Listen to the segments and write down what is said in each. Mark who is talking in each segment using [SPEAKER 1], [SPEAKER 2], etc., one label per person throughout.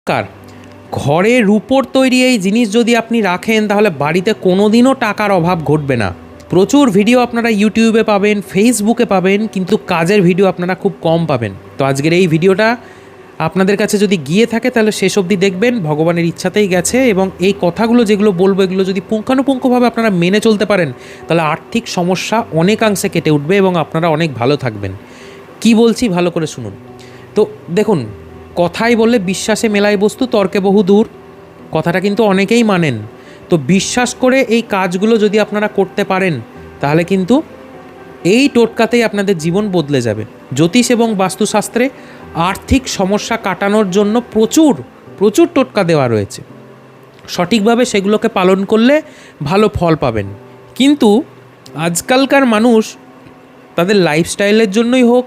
[SPEAKER 1] কার ঘরে রূপোর তৈরি এই জিনিস যদি আপনি রাখেন তাহলে বাড়িতে কোনোদিনও টাকার অভাব ঘটবে না। প্রচুর ভিডিও আপনারা ইউটিউবে পাবেন, ফেসবুকে পাবেন, কিন্তু কাজের ভিডিও আপনারা খুব কম পাবেন। তো আজকের এই ভিডিওটা আপনাদের কাছে যদি গিয়ে থাকে তাহলে শেষ অবধি দেখবেন, ভগবানের ইচ্ছাতেই গেছে। এবং এই কথাগুলো যেগুলো বলবো এগুলো যদি পুঙ্খানুপুঙ্খভাবে আপনারা মেনে চলতে পারেন তাহলে আর্থিক সমস্যা অনেকাংশে কেটে উঠবে এবং আপনারা অনেক ভালো থাকবেন। কি বলছি ভালো করে শুনুন। তো দেখুন, কথাই বললে বিশ্বাসে মেলায় বস্তু, তর্কে বহু দূর, কথাটা কিন্তু অনেকেই মানেন। তো বিশ্বাস করে এই কাজগুলো যদি আপনারা করতে পারেন তাহলে কিন্তু এই টোটকাতেই আপনাদের জীবন বদলে যাবে। জ্যোতিষ এবং বাস্তুশাস্ত্রে আর্থিক সমস্যা কাটানোর জন্য প্রচুর প্রচুর টোটকা দেওয়া রয়েছে। সঠিকভাবে সেগুলোকে পালন করলে ভালো ফল পাবেন। কিন্তু আজকালকার মানুষ তাদের লাইফস্টাইলের জন্যই হোক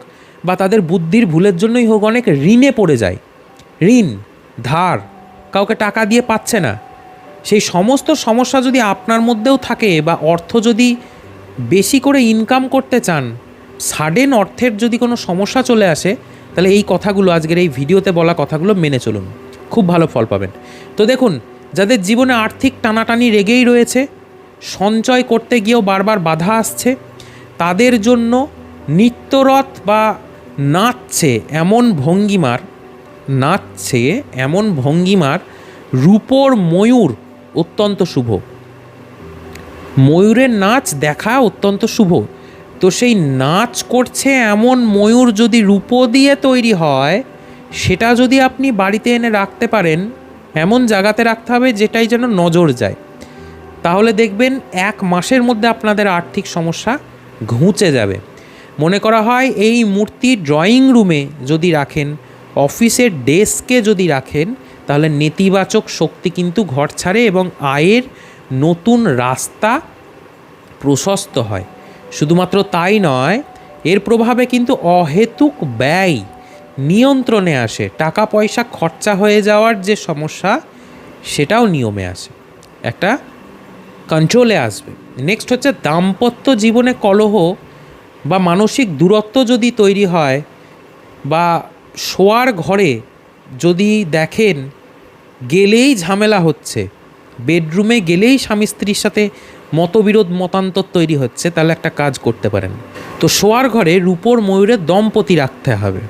[SPEAKER 1] বা তাদের বুদ্ধির ভুলের জন্যই হোক অনেক ঋণে পড়ে যায়। ঋণ, ধার, কাউকে টাকা দিয়ে পাচ্ছে না। সেই সমস্ত সমস্যা যদি আপনার মধ্যেও থাকে বা অর্থ যদি বেশি করে ইনকাম করতে চান, সাডেন অর্থের যদি কোনো সমস্যা চলে আসে, তাহলে এই কথাগুলো আজকের এই ভিডিওতে বলা কথাগুলো মেনে চলুন, খুব ভালো ফল পাবেন। তো দেখুন, যাদের জীবনে আর্থিক টানাটানি রেগেই রয়েছে, সঞ্চয় করতে গিয়েও বারবার বাধা আসছে, তাদের জন্য নিত্যরথ বা নাচছে এমন ভঙ্গিমার রূপোর ময়ূর অত্যন্ত শুভ। ময়ূরের নাচ দেখা অত্যন্ত শুভ। তো সেই নাচ করছে এমন ময়ূর যদি রূপো দিয়ে তৈরি হয়, সেটা যদি আপনি বাড়িতে এনে রাখতে পারেন, এমন জায়গাতে রাখতে হবে যেটাই যেন নজর যায়, তাহলে দেখবেন 1 মাসের মধ্যে আপনাদের আর্থিক সমস্যা ঘুচে যাবে। মনে করা হয় এই মূর্তি ড্রয়িং রুমে যদি রাখেন, অফিসের ডেস্কে যদি রাখেন, তাহলে নেতিবাচক শক্তি কিন্তু ঘর ছাড়ে এবং আয়ের নতুন রাস্তা প্রশস্ত হয়। শুধুমাত্র তাই নয়, এর প্রভাবে কিন্তু অহেতুক ব্যয় নিয়ন্ত্রণে আসে। টাকা পয়সা খরচা হয়ে যাওয়ার যে সমস্যা, সেটাও নিয়মে আসে, একটা কন্ট্রোলে আসবে। নেক্সট হচ্ছে দাম্পত্য জীবনে কলহ বা মানসিক দূরত্ব যদি তৈরি হয়, বা শোয়ার ঘরে যদি দেখেন গেলেই ঝামেলা হচ্ছে, বেডরুমে গেলেই স্বামী স্ত্রীর সাথে মতবিরোধ মতান্তর তৈরি হচ্ছে, তাহলে একটা কাজ করতে পারেন। তো শোয়ার ঘরে রূপোর ময়ূরের দম্পতি রাখতে হবে,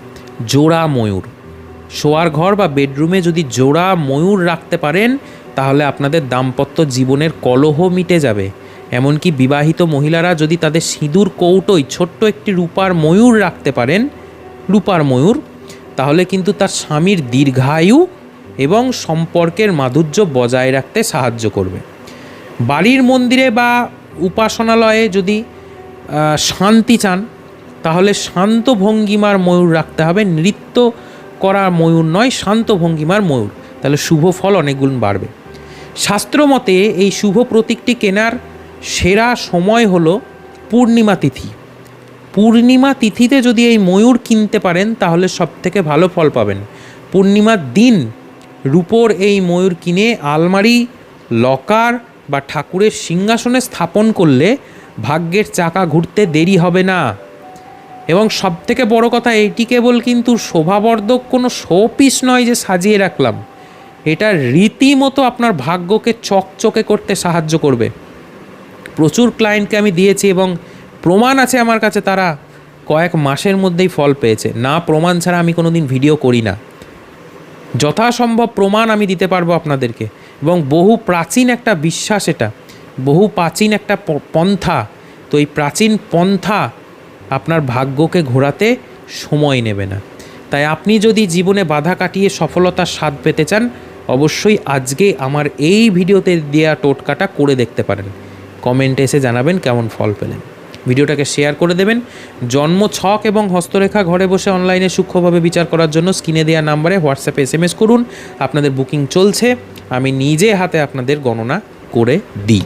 [SPEAKER 1] জোড়া ময়ূর। শোয়ার ঘর বা বেডরুমে যদি জোড়া ময়ূর রাখতে পারেন তাহলে আপনাদের দাম্পত্য জীবনের কলহ মিটে যাবে। এমনকি বিবাহিত মহিলারা যদি তাদের সিঁদুর কৌটোয় ছোট্ট একটি রূপার ময়ূর রাখতে পারেন, রূপার ময়ূর, তাহলে কিন্তু তার স্বামীর দীর্ঘায়ু এবং সম্পর্কের মাধুর্য বজায় রাখতে সাহায্য করবে। বাড়ির মন্দিরে বা উপাসনালয়ে যদি শান্তি চান তাহলে শান্ত ভঙ্গিমার ময়ূর রাখতে হবে, নৃত্য করা ময়ূর নয়, শান্ত ভঙ্গিমার ময়ূর, তাহলে শুভ ফল অনেকগুণ বাড়বে। শাস্ত্রমতে এই শুভ প্রতীকটি কেনার সেরা সময় হলো পূর্ণিমা তিথি। পূর্ণিমা তিথিতে যদি এই ময়ূর কিনতে পারেন তাহলে সবথেকে ভালো ফল পাবেন। পূর্ণিমার দিন রূপোর এই ময়ূর কিনে আলমারি, লকার বা ঠাকুরের সিংহাসনে স্থাপন করলে ভাগ্যের চাকা ঘুরতে দেরি হবে না। এবং সবথেকে বড় কথা, এইটি কেবল কিন্তু শোভাবর্ধক কোনো শো পিস নয় যে সাজিয়ে রাখলাম, এটা রীতিমতো আপনার ভাগ্যকে চকচকে করতে সাহায্য করবে। প্রচুর ক্লায়েন্টকে আমি দিয়েছি এবং প্রমাণ আছে আমার কাছে, তারা কয়েক মাসের মধ্যেই ফল পেয়েছে। না, প্রমাণ ছাড়া আমি কোনো দিন ভিডিও করি না। যথাসম্ভব প্রমাণ আমি দিতে পারবো আপনাদেরকে। এবং বহু প্রাচীন একটা বিশ্বাস, এটা বহু প্রাচীন একটা পন্থা। তো এই প্রাচীন পন্থা আপনার ভাগ্যকে ঘোরাতে সময় নেবে না। তাই আপনি যদি জীবনে বাধা কাটিয়ে সফলতার স্বাদ পেতে চান, অবশ্যই আজকে আমার এই ভিডিওতে দেওয়া টোটকাটা করে দেখতে পারেন। কমেন্টে এসে জানাবেন কেমন ফল পেলেন। ভিডিওটাকে শেয়ার করে দেবেন। জন্ম ছক এবং হস্তরেখা ঘরে বসে অনলাইনে সূক্ষ্মভাবে বিচার করার জন্য স্ক্রিনে দেওয়া নাম্বারে হোয়াটসঅ্যাপে SMS করুন। আপনাদের বুকিং চলছে, আমি নিজে হাতে আপনাদের গণনা করে দিই।